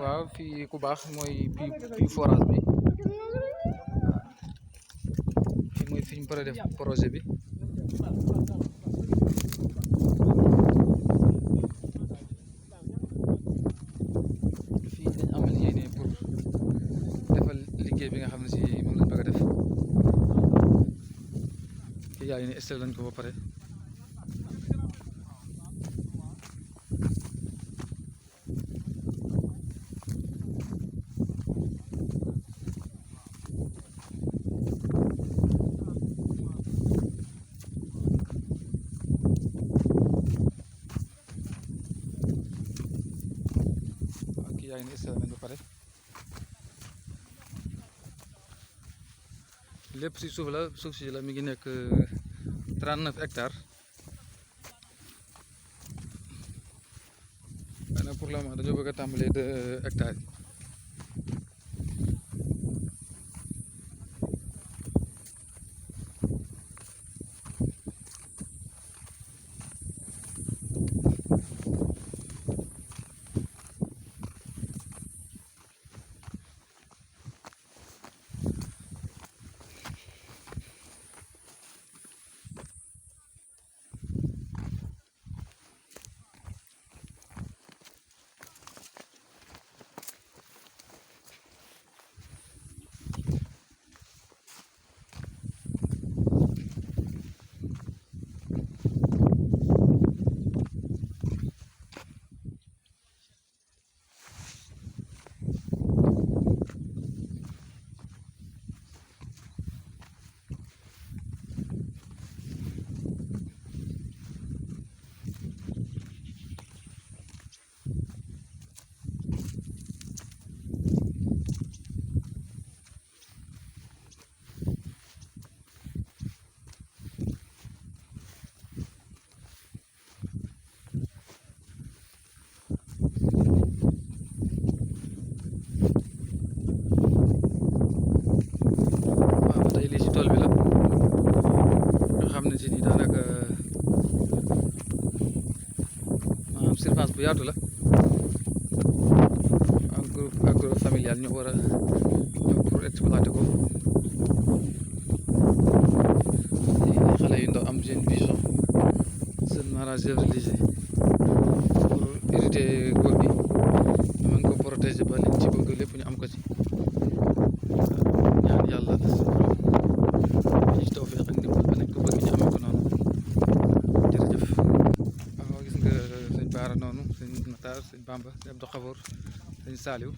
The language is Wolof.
waaw fii ku baax mooy fii forage bi fii mooy fi ñu pare def projet bi fii dañ amal yéene pour defal liggéey bi nga xam ne si moom lañ bëgg a def fii yaa ngi ne installé lañ ko ba pare. yaa ngi ne installé nañ ba pare lépp si suuf la suuf si la mi ngi nekk 39 hectares waaye pour le moment dañoo bëgg a tàmbalee 2 hectares yi. tool bi la nga xam ne si ni daanaka maanaam surface bu yaatu la en groupe agro familial ñoo war a ñëw pour exploiter ko xale yu ndaw am seen vision seen maraîchage religieux pour hériter góor gi ñu mën ko protéger ba liñ ci bëgg lépp ñu am ko ci ñaan yàlla tawfeex ak ndimbal ba nañ ko bëgg ñu amee ko noonu jërëjëf. waaw gis nga sëñ Baara noonu sëñ Matar sëñ Bamba sëñ Abdou Khafour sëñ Saliou